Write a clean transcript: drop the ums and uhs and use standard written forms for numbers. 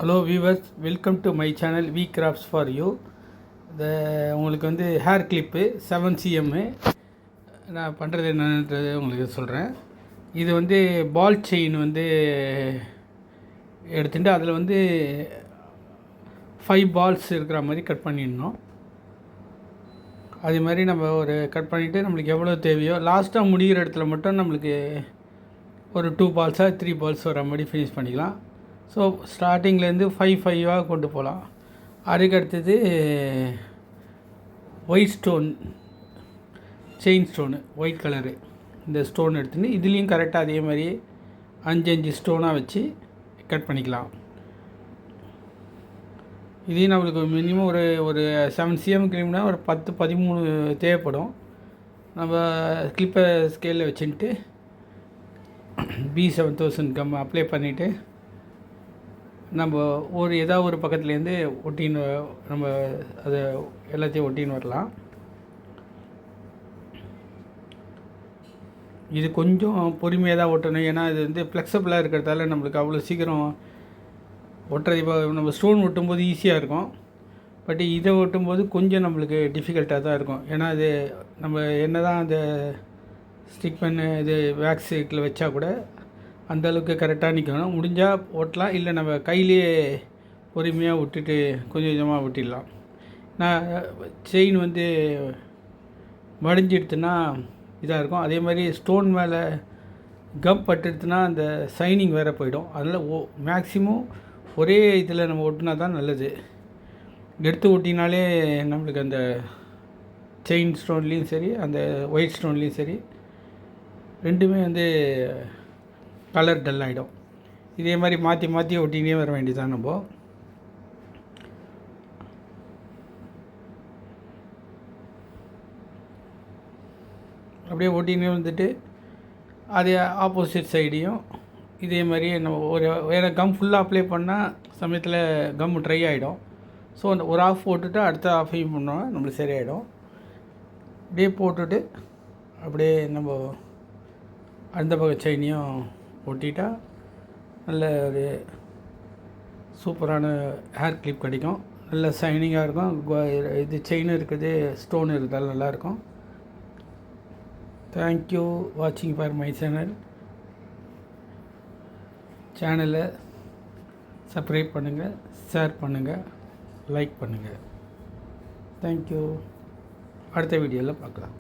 Hello viewers, welcome to my channel V crafts for you. உங்களுக்கு வந்து hair clip 7cm நான் பண்ணுறது என்னன்றது உங்களுக்கு சொல்கிறேன். இது வந்து பால் செயின் வந்து எடுத்துகிட்டு அதில் வந்து 5 பால்ஸ் இருக்கிற மாதிரி கட் பண்ணிடணும். அதே மாதிரி நம்ம ஒரு கட் பண்ணிவிட்டு நம்மளுக்கு எவ்வளோ தேவையோ லாஸ்ட்டாக முடிகிற இடத்துல மட்டும் நம்மளுக்கு ஒரு 2 பால்ஸாக 3 பால்ஸ் வர மாதிரி ஃபினிஷ் பண்ணிக்கலாம். ஸோ ஸ்டார்டிங்லேருந்து 5 கொண்டு போகலாம். அதுக்கடுத்தது white stone, chain stone, white colour இந்த ஸ்டோன் எடுத்துன்னு இதுலேயும் கரெக்டாக அதே மாதிரி 5 ஸ்டோனாக வச்சு கட் பண்ணிக்கலாம். இதையும் நம்மளுக்கு மினிமம் ஒரு 7cm கிளீம்னா ஒரு 10-13 தேவைப்படும். நம்ம கிளிப்பை ஸ்கேலில் வச்சுட்டு B7000 கம் அப்ளை பண்ணிவிட்டு நம்ம ஏதாவது ஒரு பக்கத்துலேருந்து ஒட்டின்னு நம்ம அதை எல்லாத்தையும் ஒட்டின்னு வரலாம். இது கொஞ்சம் பொறுமையாக தான் ஒட்டணும், ஏன்னா இது வந்து ஃப்ளெக்சிபிளாக இருக்கிறதால நம்மளுக்கு அவ்வளோ சீக்கிரம் ஒட்டுறது. இப்போ நம்ம ஸ்டோன் ஒட்டும்போது ஈஸியாக இருக்கும், பட் இதை ஒட்டும்போது கொஞ்சம் நம்மளுக்கு டிஃபிகல்ட்டாக தான் இருக்கும். ஏன்னா அது நம்ம என்ன தான் அந்த ஸ்டிக் பண்ண இது வேக்ஸில் வச்சா கூட அந்தளவுக்கு கரெக்டாக நிற்கணும். முடிஞ்சால் ஓட்டலாம், இல்லை நம்ம கையிலே பொறுமையாக விட்டுட்டு கொஞ்சம் கொஞ்சமாக ஒட்டிடலாம். நான் செயின் வந்து மடிஞ்சிடுத்துன்னா இதாக இருக்கும். அதே மாதிரி ஸ்டோன் மேலே கம் பட்டுடுத்துனா அந்த சைனிங் வேறு போயிடும். அதில் மேக்ஸிமம் ஒரே இதில் நம்ம ஒட்டினா தான் நல்லது. எடுத்து ஒட்டினாலே நம்மளுக்கு அந்த செயின் ஸ்டோன்லேயும் சரி அந்த ஒயிட் ஸ்டோன்லேயும் சரி ரெண்டுமே வந்து கலர் டல் ஆகிடும். இதே மாதிரி மாற்றி மாற்றி ஒட்டினே வர வேண்டியதான். நம்ம அப்படியே ஒட்டினே வந்துட்டு அதே ஆப்போசிட் சைடையும் இதே மாதிரியே நம்ம வேறு கம் ஃபுல்லாக அப்ளை பண்ணால் சமயத்தில் கம் ட்ரை ஆகிடும். ஸோ அந்த ஒரு ஆஃப் போட்டுட்டு அடுத்த ஆஃபையும் பண்ணோன்னா நம்மளுக்கு சரியாயிடும். அப்படியே போட்டுட்டு அப்படியே நம்ம அந்த பக்கம் செயினையும் ஒட்டிட்டா நல்ல ஒரு சூப்பரான ஹேர் கிளிப் கிடைக்கும். நல்ல ஷைனிங்காக இருக்கும். இது செயின் இருக்குது, ஸ்டோன் இருக்கிறதால நல்லாயிருக்கும். தேங்க்யூ வாட்சிங் ஃபார் மை சேனலை சப்ஸ்கிரைப் பண்ணுங்கள், ஷேர் பண்ணுங்கள், லைக் பண்ணுங்கள். தேங்க்யூ. அடுத்த வீடியோவில் பார்க்கலாம்.